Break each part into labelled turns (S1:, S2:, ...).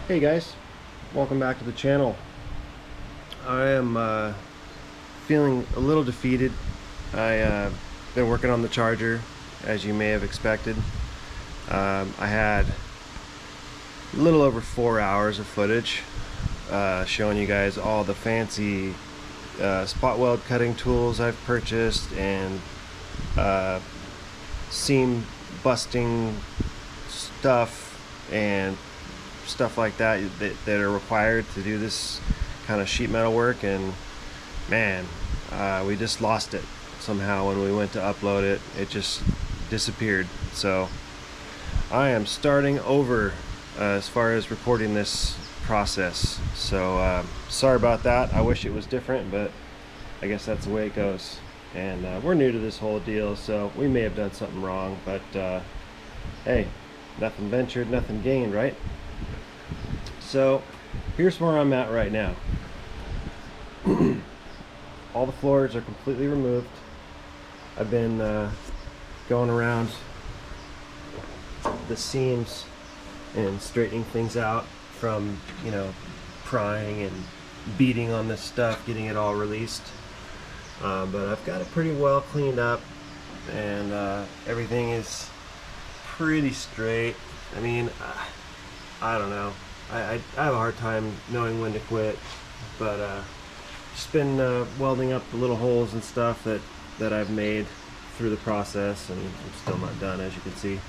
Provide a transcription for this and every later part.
S1: Hey guys, welcome back to the channel. I am feeling a little defeated. I been working on the charger, as you may have expected. I had a little over 4 hours of footage showing you guys all the fancy spot weld cutting tools I've purchased and seam busting stuff and stuff like that are required to do this kind of sheet metal work. And man, we just lost it somehow when we went to upload it. It just disappeared. So I am starting over as far as recording this process. So sorry about that. I wish it was different, but I guess that's the way it goes. And we're new to this whole deal, so we may have done something wrong, but hey, nothing ventured, nothing gained, right? So here's where I'm at right now. All the floors are completely removed. I've been going around the seams and straightening things out from, you know, prying and beating on this stuff, getting it all released. But I've got it pretty well cleaned up, and everything is pretty straight. I mean, I don't know. I have a hard time knowing when to quit, but just been welding up the little holes and stuff that I've made through the process, and I'm still not done, as you can see.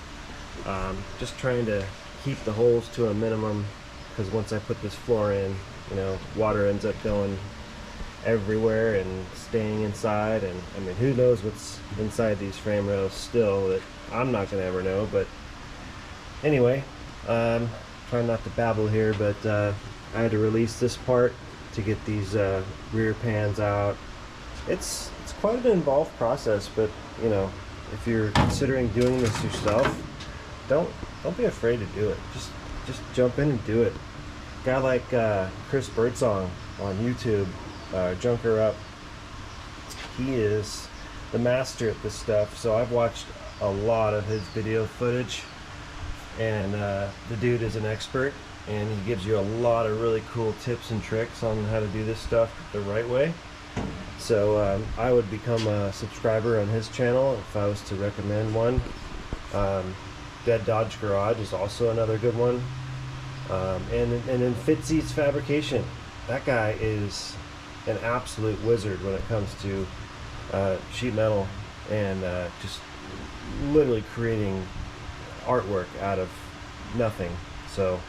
S1: Just trying to keep the holes to a minimum, because once I put this floor in, you know, water ends up going everywhere and staying inside, and I mean, who knows what's inside these frame rails still, that I'm not gonna ever know. But anyway, trying not to babble here, but I had to release this part to get these rear pans out. It's quite an involved process, but you know, if you're considering doing this yourself, don't be afraid to do it. Just jump in and do it. A guy like Chris Birdsong on YouTube, Junker Up, he is the master at this stuff. So I've watched a lot of his video footage, and the dude is an expert, and he gives you a lot of really cool tips and tricks on how to do this stuff the right way. So I would become a subscriber on his channel if I was to recommend one. Dead Dodge Garage is also another good one. And then Fitzy's Fabrication. That guy is an absolute wizard when it comes to sheet metal and just literally creating artwork out of nothing. So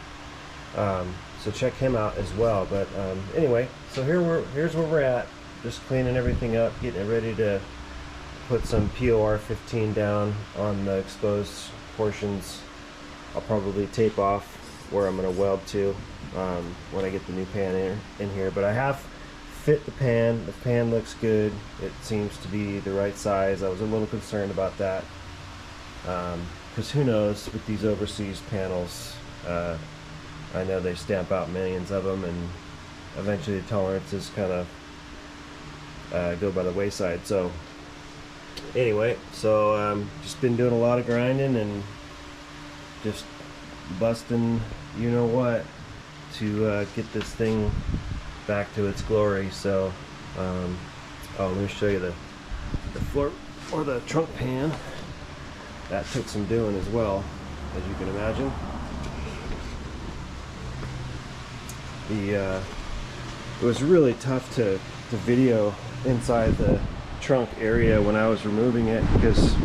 S1: so check him out as well. But anyway, so here's where we're at. Just cleaning everything up, getting it ready to put some POR 15 down on the exposed portions. I'll probably tape off where I'm going to weld to when I get the new pan in here. But I have fit the pan. The pan looks good. It seems to be the right size. I was a little concerned about that, because who knows with these overseas panels. I know they stamp out millions of them, and eventually the tolerances kind of go by the wayside. So anyway, so just been doing a lot of grinding and just busting you know what to get this thing back to its glory. So oh, let me show you the floor or the trunk pan. That took some doing as well, as you can imagine. It was really tough to video inside the trunk area when I was removing it, because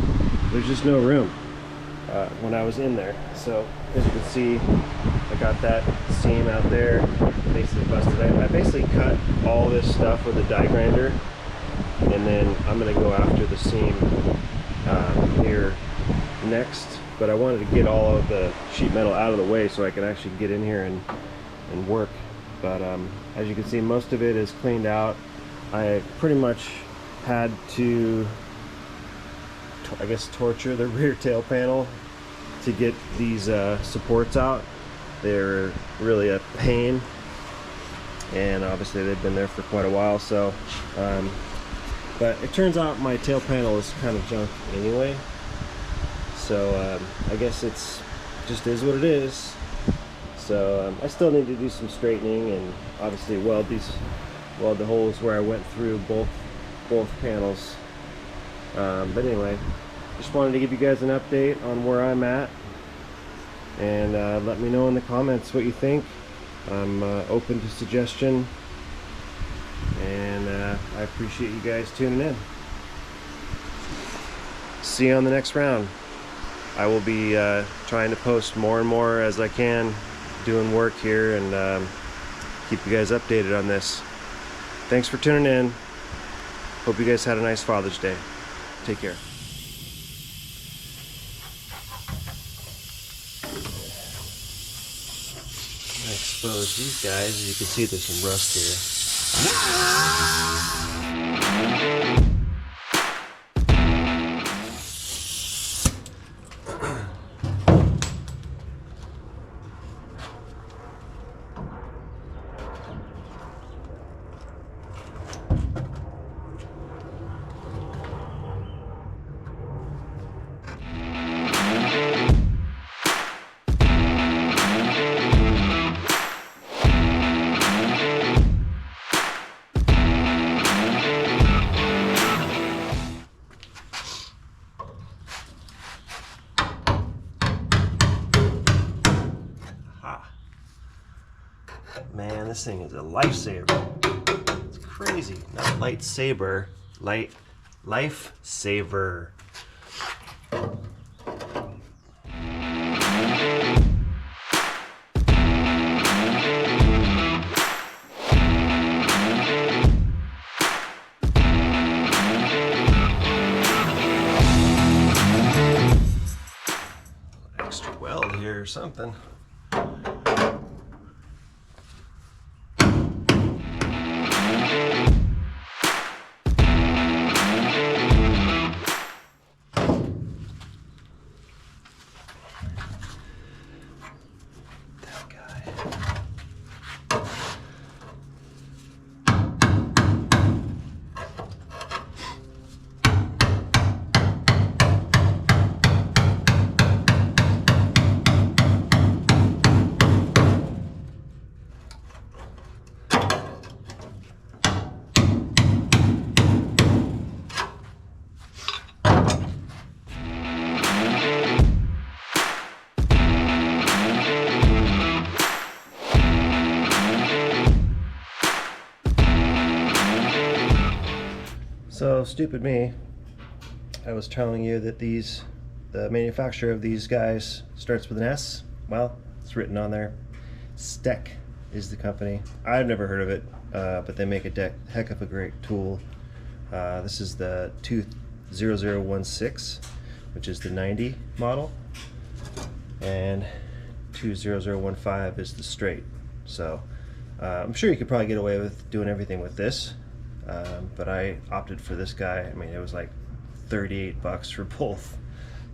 S1: there's just no room when I was in there. So as you can see, I got that seam out there basically busted out. I basically cut all this stuff with a die grinder, and then I'm going to go after the seam here next. But I wanted to get all of the sheet metal out of the way so I could actually get in here and work. But as you can see, most of it is cleaned out. I pretty much had to, I guess, torture the rear tail panel to get these supports out. They're really a pain, and obviously they've been there for quite a while. So but it turns out my tail panel is kind of junk anyway, so I guess it's just is what it is. So So I still need to do some straightening and obviously weld the holes where I went through both panels. But anyway, just wanted to give you guys an update on where I'm at, and let me know in the comments what you think. I'm open to suggestion, and I appreciate you guys tuning in. See you on the next round. I will be trying to post more and more as I can, doing work here, and keep you guys updated on this. Thanks for tuning in. Hope you guys had a nice Father's Day. Take care. I expose these guys. As you can see, there's some rust Man, this thing is a lifesaver. It's crazy. Not lightsaber, lifesaver. Extra weld here or something. So stupid me, I was telling you that the manufacturer of these guys starts with an S. Well, it's written on there. Steck is the company. I've never heard of it, but they make a heck of a great tool. This is the 20016, which is the 90 model, and 20015 is the straight. So I'm sure you could probably get away with doing everything with this. But I opted for this guy. I mean, it was like $38 for both,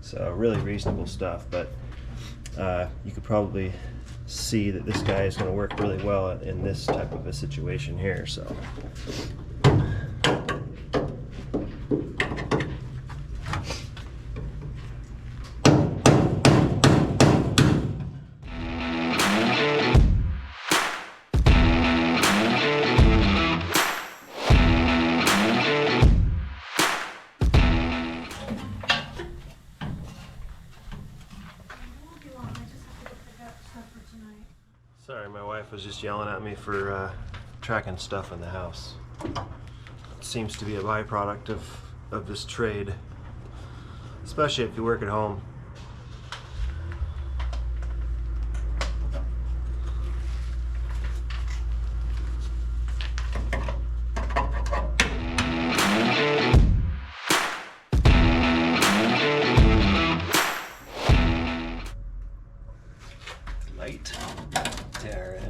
S1: so really reasonable stuff. But you could probably see that this guy is going to work really well in this type of a situation here. So sorry, my wife was just yelling at me for tracking stuff in the house. It seems to be a byproduct of this trade, especially if you work at home. Light. Tear in.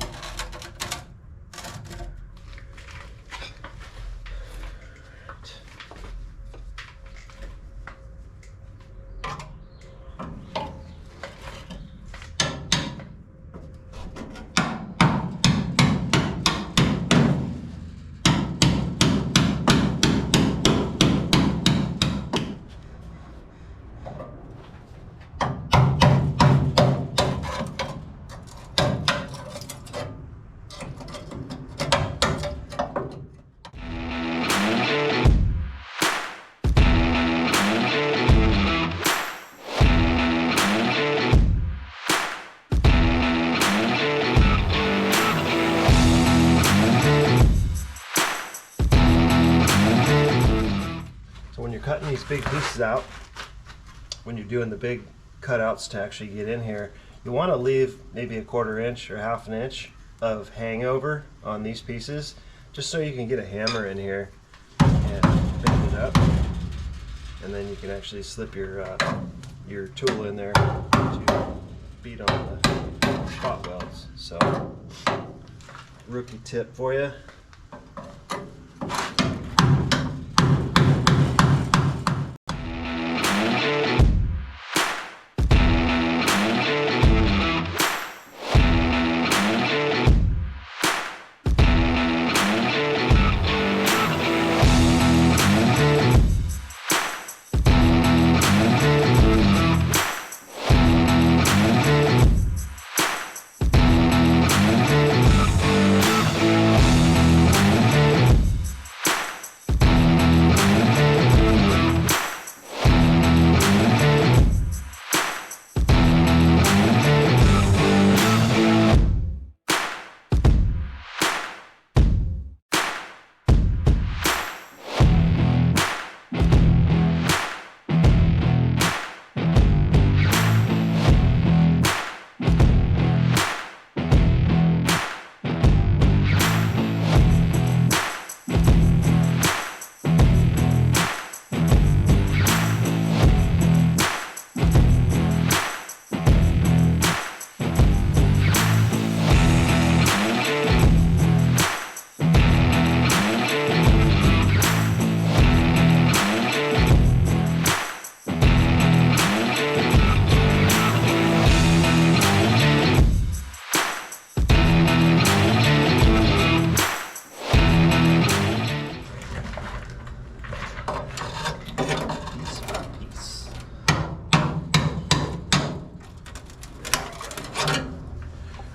S1: taking these big pieces out, when you're doing the big cutouts to actually get in here, you want to leave maybe a 1/4 inch or 1/2 inch of hangover on these pieces, just so you can get a hammer in here and bend it up, and then you can actually slip your tool in there to beat on the spot welds. So, rookie tip for you.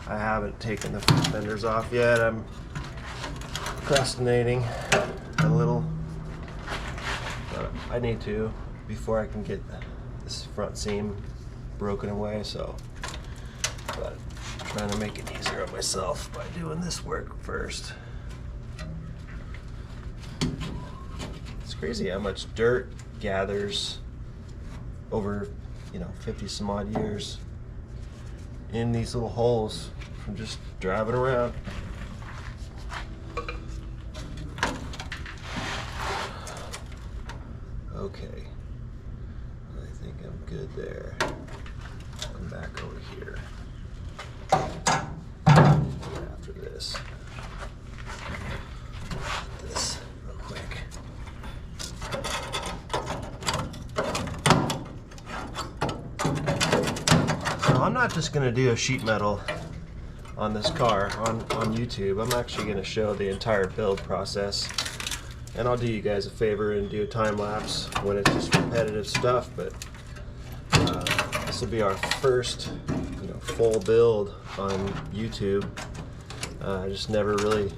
S1: I haven't taken the fenders off yet. I'm procrastinating a little, but I need to before I can get this front seam broken away. So, but I'm trying to make it easier on myself by doing this work first. It's crazy how much dirt gathers over, 50 some odd years in these little holes from just driving around. Okay, I think I'm good there. Come back over here after this. This real quick. So I'm not just going to do a sheet metal on this car on YouTube. I'm actually going to show the entire build process, and I'll do you guys a favor and do a time lapse when it's just repetitive stuff. But this will be our first full build on YouTube. I just never really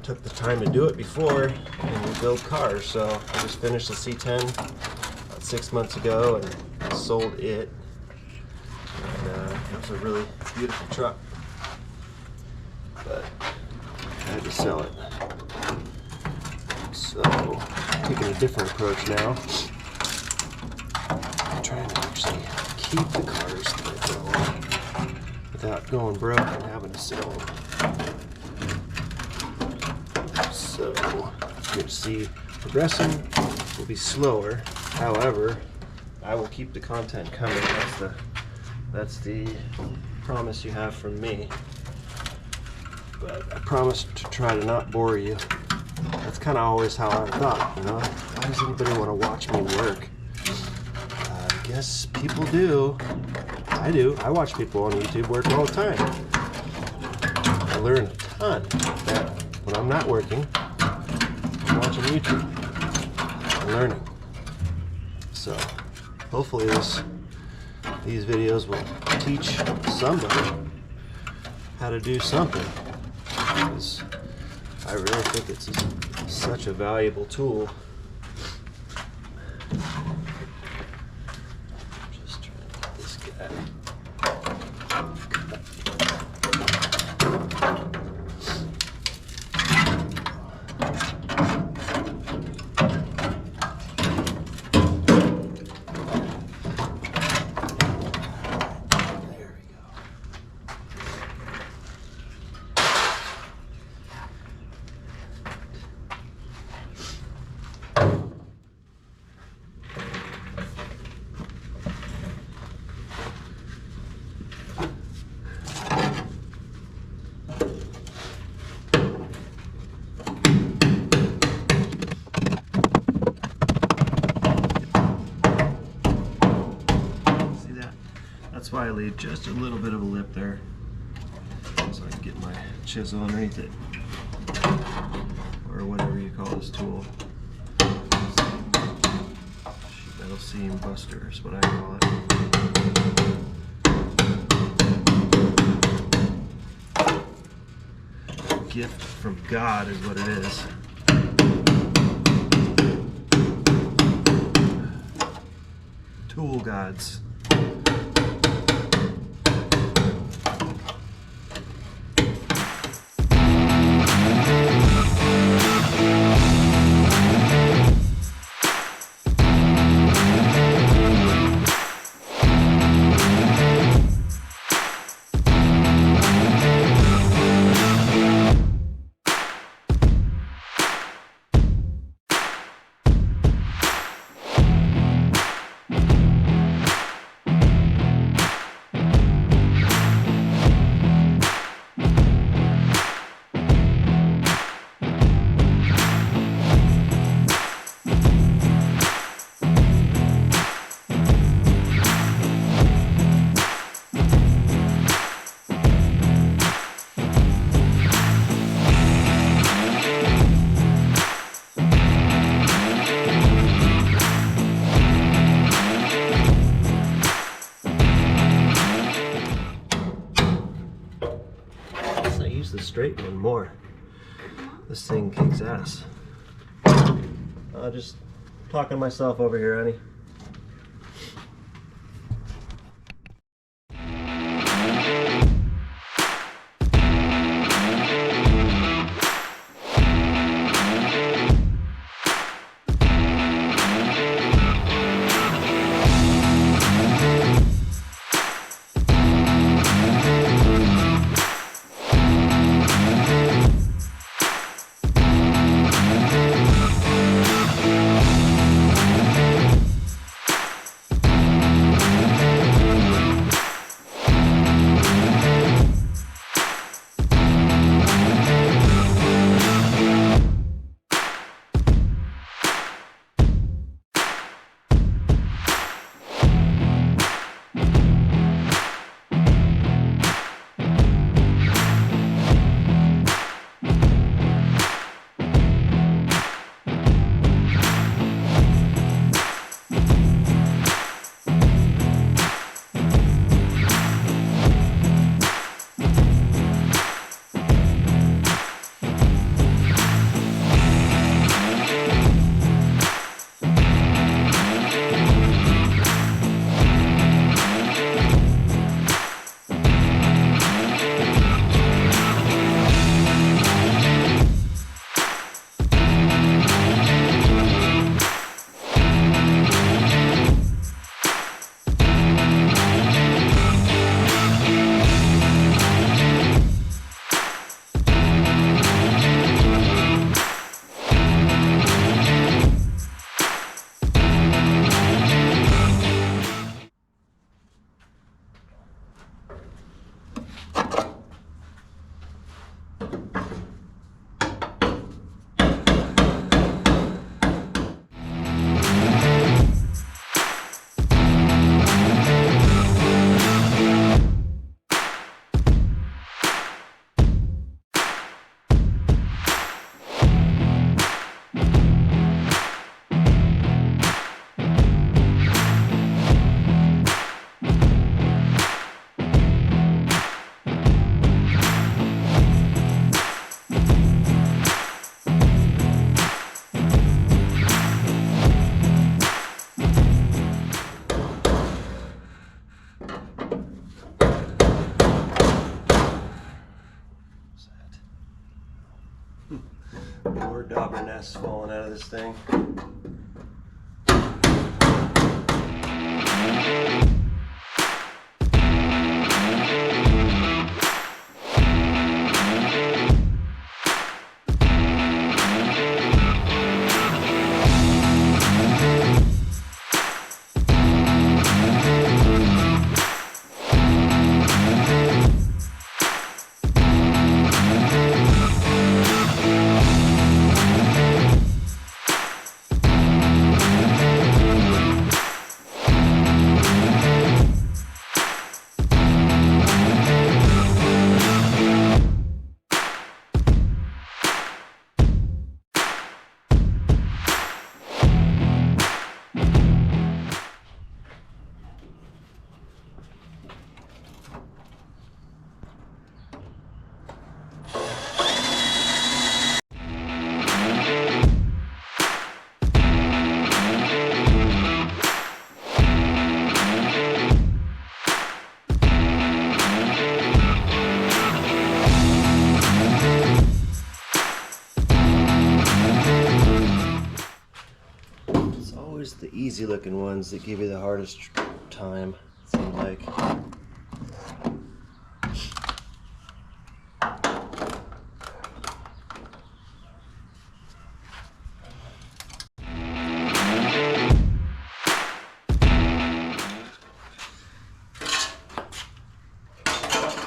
S1: took the time to do it before and we build cars. So I just finished the C10 about 6 months ago and sold it. And it was a really beautiful truck, but I had to sell it. So taking a different approach now. I'm trying to actually keep the cars that are going without going broke and having to sell them. So you can see progressing will be slower. However, I will keep the content coming. That's the promise you have from me. But I promise to try to not bore you. That's kind of always how I thought, Why does anybody want to watch me work? I guess people do. I do. I watch people on YouTube work all the time. I learn a ton that when I'm not working, I'm watching YouTube. I'm learning. So hopefully these videos will teach somebody how to do something, because I really think it's such a valuable tool. Just trying to get this guy. leave just a little bit of a lip there so I can get my chisel underneath it, or whatever you call this tool. Metal seam buster is what I call it. Gift from God is what it is. Tool gods. The straight one more. This thing kicks ass. Just talking to myself over here, honey. More dauber nests falling out of this thing. easy looking ones that give you the hardest time, it seems like.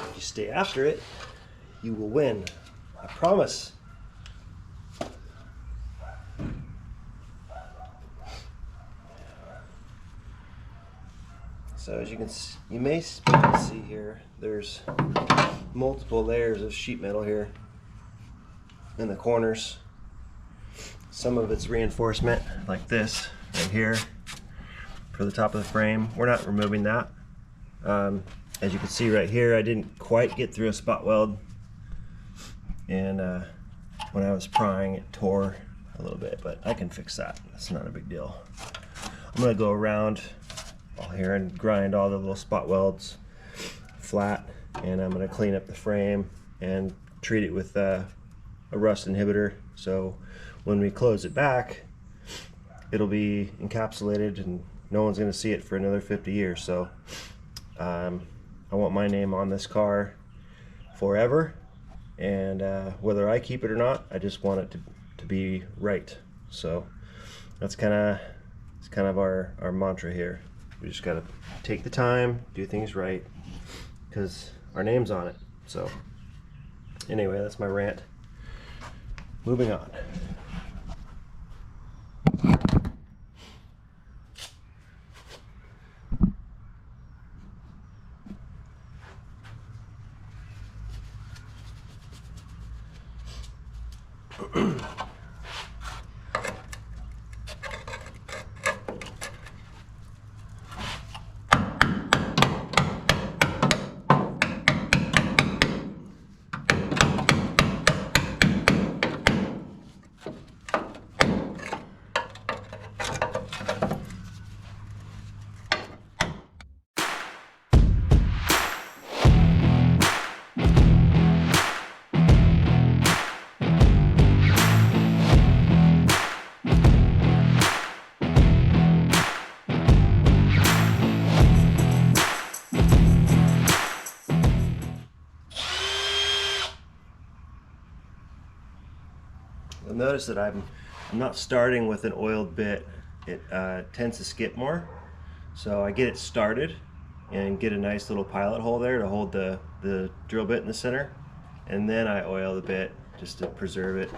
S1: If you stay after it, you will win. I promise. So as you can see, you may see here, there's multiple layers of sheet metal here in the corners. Some of it's reinforcement like this right here for the top of the frame. We're not removing that. As you can see right here, I didn't quite get through a spot weld, and when I was prying it tore a little bit, but I can fix that. That's not a big deal. I'm going to go around all here and grind all the little spot welds flat, and I'm going to clean up the frame and treat it with a rust inhibitor, so when we close it back it'll be encapsulated and no one's going to see it for another 50 years. So I want my name on this car forever, and whether I keep it or not, I just want it to be right. So that's kind of our mantra here. We just gotta take the time, do things right, because our name's on it. So anyway, that's my rant. Moving on. You'll notice that I'm not starting with an oiled bit. It tends to skip more. So I get it started and get a nice little pilot hole there to hold the drill bit in the center. And then I oil the bit just to preserve it.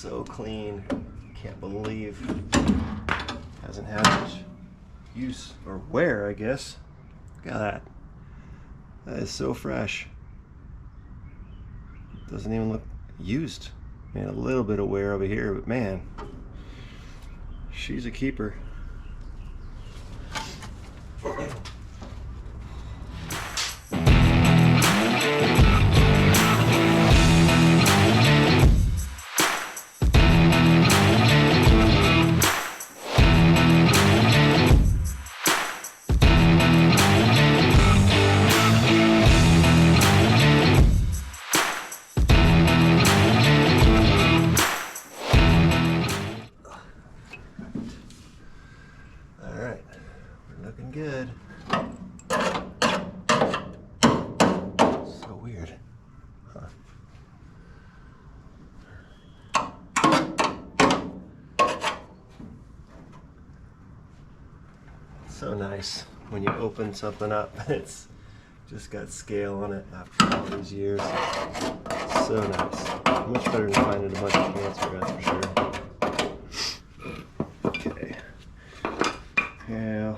S1: so clean. Can't believe hasn't had much use or wear, I guess. Look at that. That is so fresh. Doesn't even look used. Man, a little bit of wear over here, but man, she's a keeper. Looking good. So weird. Huh. So nice when you open something up. It's just got scale on it after all these years. So nice. Much better than finding a bunch of cancer, that's for sure. Okay. Yeah.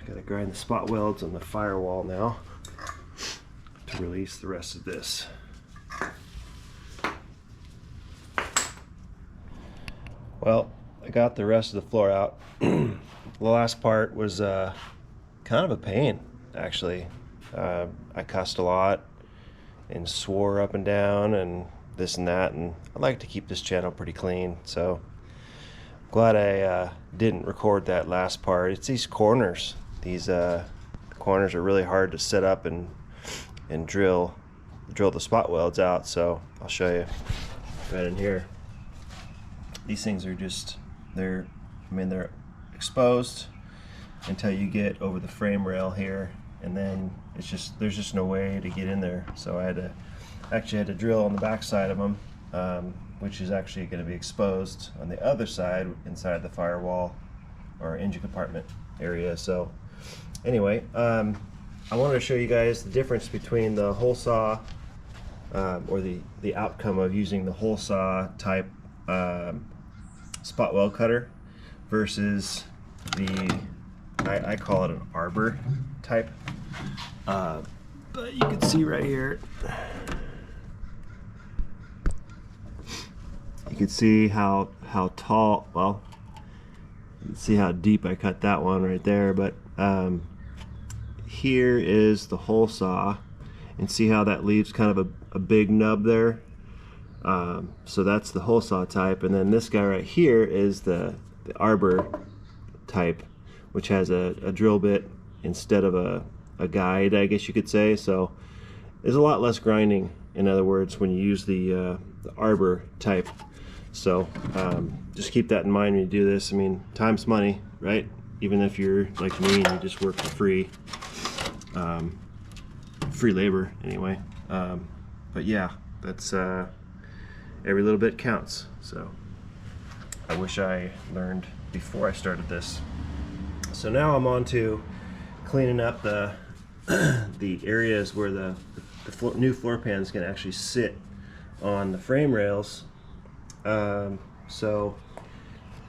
S1: Gotta grind the spot welds on the firewall now to release the rest of this. Well, I got the rest of the floor out. The last part was kind of a pain, actually. I cussed a lot and swore up and down and this and that, and I like to keep this channel pretty clean, so glad I didn't record that last part. It's these corners. These corners are really hard to set up and drill the spot welds out, so I'll show you right in here. These things are just, they're exposed until you get over the frame rail here, and then there's just no way to get in there. So I had to drill on the back side of them, which is actually going to be exposed on the other side inside the firewall or engine compartment area. So anyway, I wanted to show you guys the difference between the hole saw or the outcome of using the hole saw type spot weld cutter versus the I call it an arbor type, but you can see right here, you can see how tall, well, you can see how deep I cut that one right there, but here is the hole saw, and see how that leaves kind of a big nub there. So that's the hole saw type, and then this guy right here is the arbor type, which has a drill bit instead of a guide, I guess you could say. So there's a lot less grinding, in other words, when you use the arbor type. So just keep that in mind when you do this. I mean, time's money, right? Even if you're like me and you just work for free, free labor anyway. But yeah, that's every little bit counts. So I wish I learned before I started this. So now I'm on to cleaning up the the areas where the new floor pans can actually sit on the frame rails. So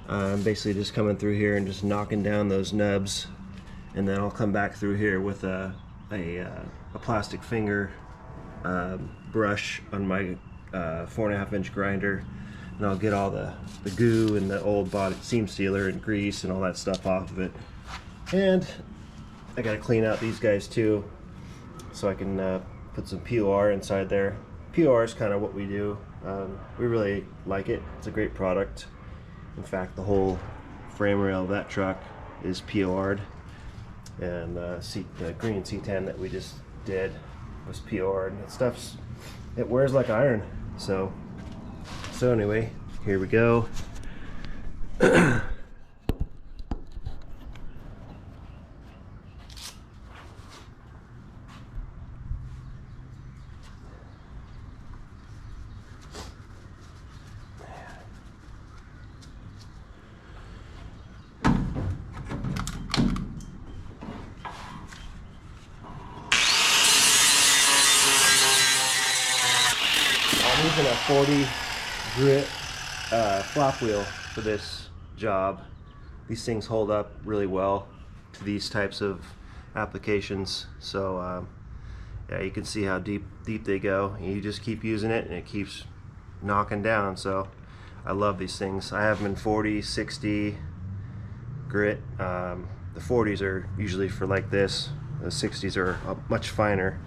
S1: I'm basically just coming through here and just knocking down those nubs, and then I'll come back through here with a plastic finger brush on my 4.5 inch grinder, and I'll get all the goo and the old body seam sealer and grease and all that stuff off of it. And I gotta clean out these guys too, so I can put some POR inside there. POR is kind of what we do. We really like it. It's a great product. In fact, the whole frame rail of that truck is POR'd, and the green C10 that we just did was POR'd, and it wears like iron. So anyway, here we go. I'm using a 40 grit flop wheel for this job. These things hold up really well to these types of applications. So yeah, you can see how deep they go. You just keep using it and it keeps knocking down. So I love these things. I have them in 40, 60 grit. The 40s are usually for like this. The 60s are much finer.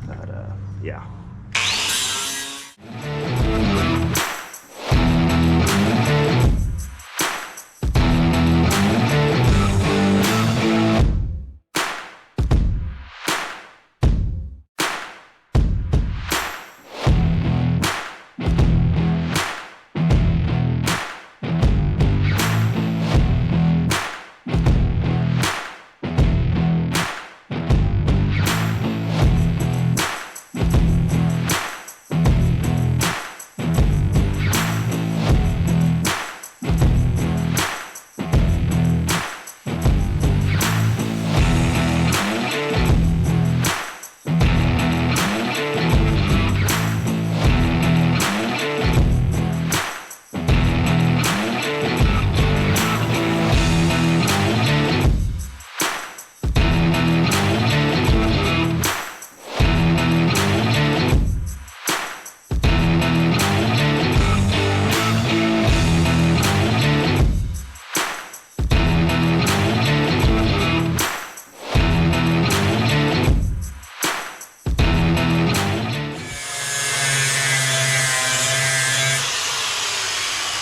S1: But yeah.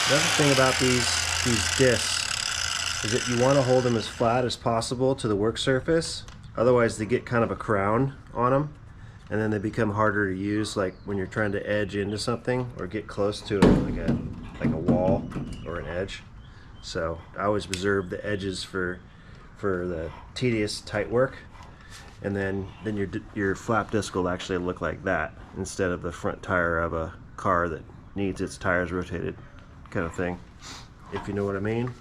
S1: Another thing about these discs is that you want to hold them as flat as possible to the work surface. Otherwise they get kind of a crown on them and then they become harder to use, like when you're trying to edge into something or get close to like a wall or an edge. So I always reserve the edges for the tedious tight work, and then your flap disc will actually look like that instead of the front tire of a car that needs its tires rotated, kind of thing, if you know what I mean.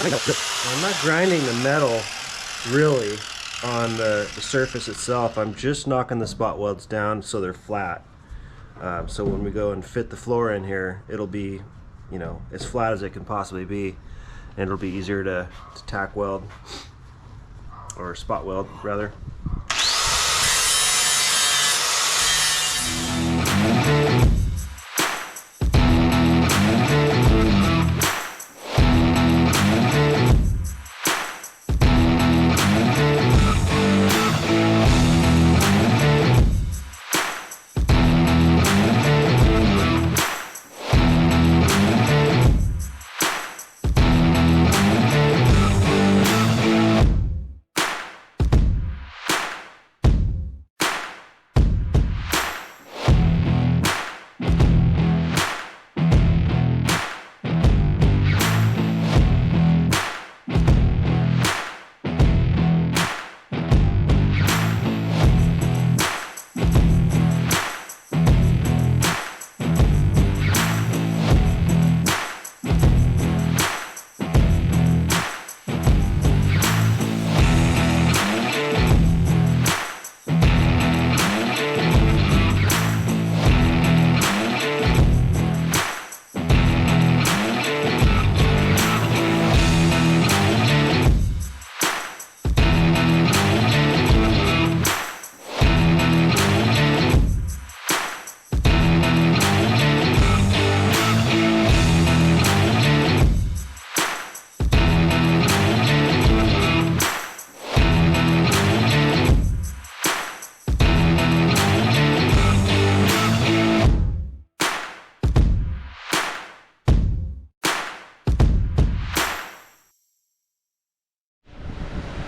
S1: I'm not grinding the metal really on the surface itself. I'm just knocking the spot welds down so they're flat. So when we go and fit the floor in here, it'll be, you know, as flat as it can possibly be, and it'll be easier to tack weld, or spot weld rather.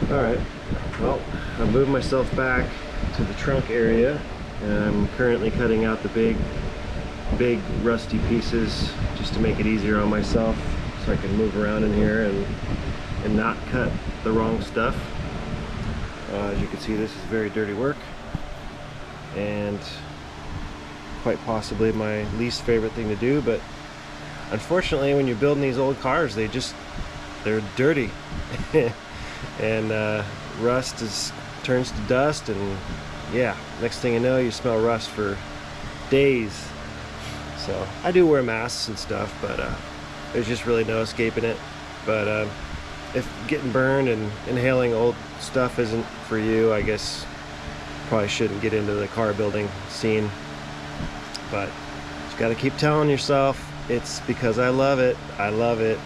S1: Alright, well, I moved myself back to the trunk area, and I'm currently cutting out the big rusty pieces just to make it easier on myself, so I can move around in here and not cut the wrong stuff. As you can see, this is very dirty work, and quite possibly my least favorite thing to do, but unfortunately when you're building these old cars, they're dirty. And rust turns to dust, and yeah, next thing you know, you smell rust for days. So I do wear masks and stuff, but there's just really no escaping it. But if getting burned and inhaling old stuff isn't for you, I guess probably shouldn't get into the car building scene. But you got to keep telling yourself, it's because I love it. I love it.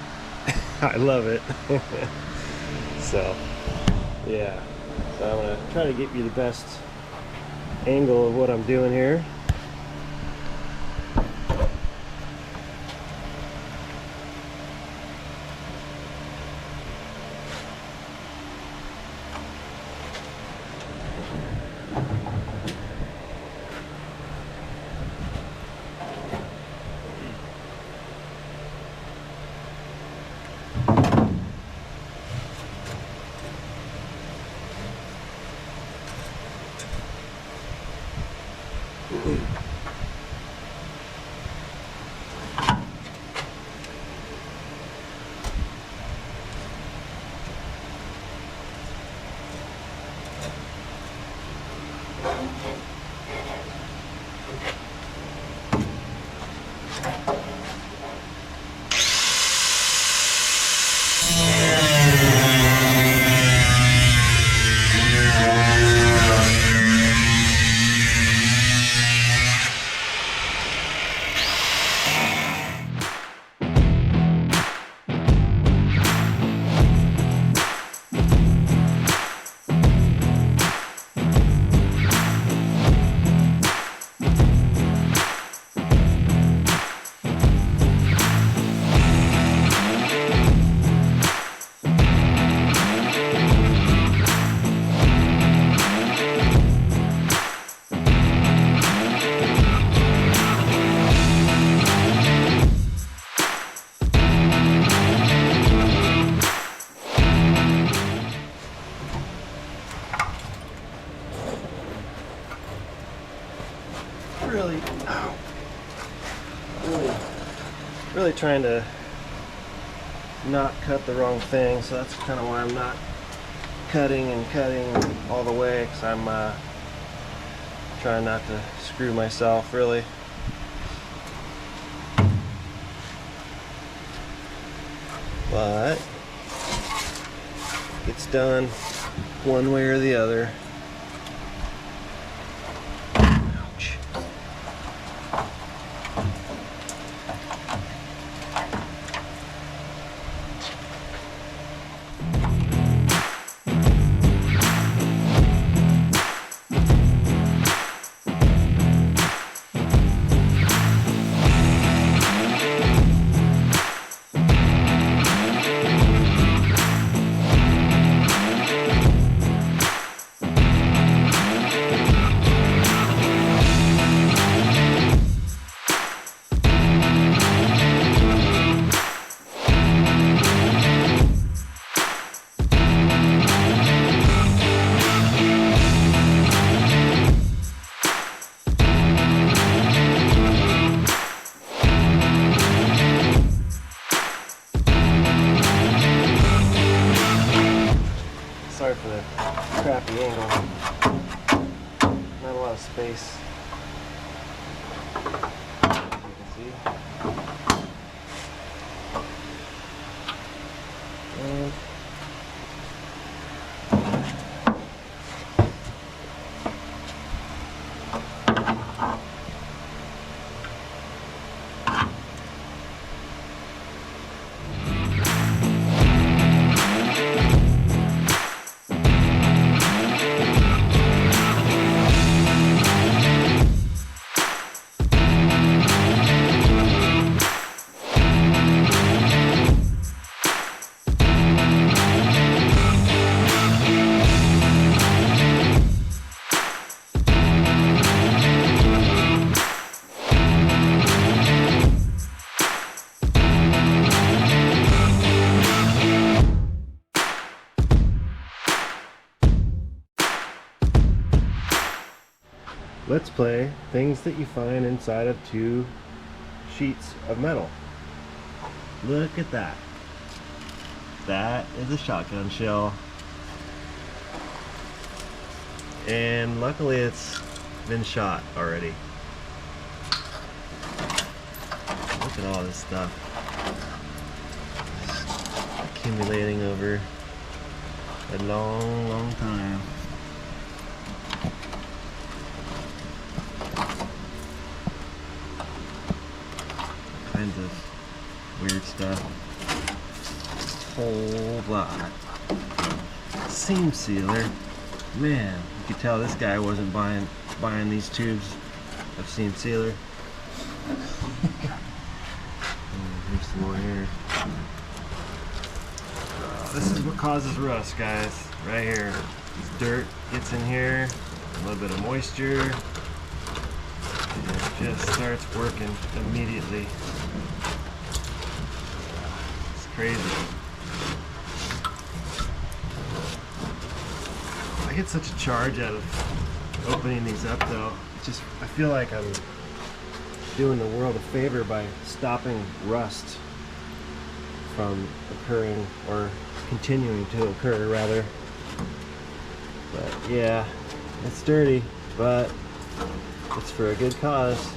S1: I love it. So yeah, so I'm gonna try to get you the best angle of what I'm doing here. Really trying to not cut the wrong thing, so that's kind of why I'm not cutting all the way, because I'm trying not to screw myself really. But it's done one way or the other. Ouch. Sorry for the crappy angle. Not a lot of space, as you can see. And let's play things that you find inside of 2 sheets of metal. Look at that. That is a shotgun shell. and luckily it's been shot already. Look at all this stuff accumulating over a long time. Kinds of weird stuff. Whole lot. Seam sealer. Man, you could tell this guy wasn't buying these tubes of seam sealer. Here's some more here. This is what causes rust, guys. Right here. This dirt gets in here, a little bit of moisture, and it just starts working immediately. It's crazy. I get such a charge out of opening these up, though. I feel like I'm doing the world a favor by stopping rust from occurring, or continuing to occur rather. But yeah, it's dirty, but it's for a good cause.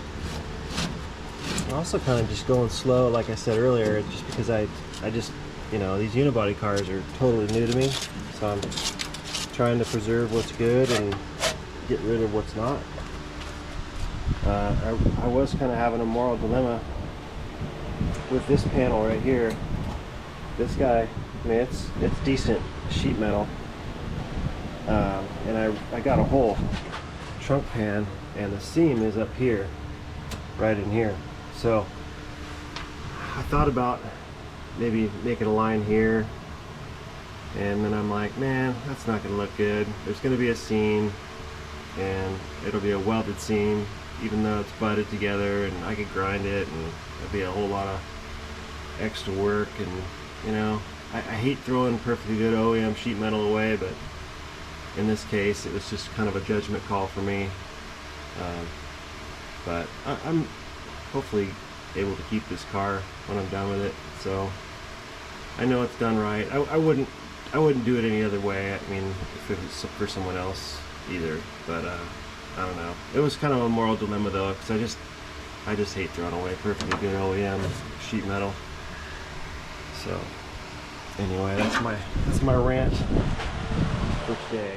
S1: I'm also kind of just going slow, like I said earlier, just because I just, you know, these unibody cars are totally new to me, so I'm trying to preserve what's good and get rid of what's not. I was kind of having a moral dilemma with this panel right here. This guy, I mean, it's decent sheet metal, and I got a whole trunk pan, and the seam is up here, right in here. So I thought about maybe making a line here, and then I'm like, man, that's not gonna look good. There's gonna be a seam, and it'll be a welded seam, even though it's butted together, and I could grind it, and it'll be a whole lot of extra work. And you know, I hate throwing perfectly good OEM sheet metal away, but in this case it was just kind of a judgment call for me. But I'm hopefully able to keep this car when I'm done with it, so I know it's done right. I wouldn't do it any other way. I mean, if it was for someone else either, but I don't know. It was kind of a moral dilemma though, because I just hate throwing away perfectly good OEM sheet metal. So anyway, that's my rant for today.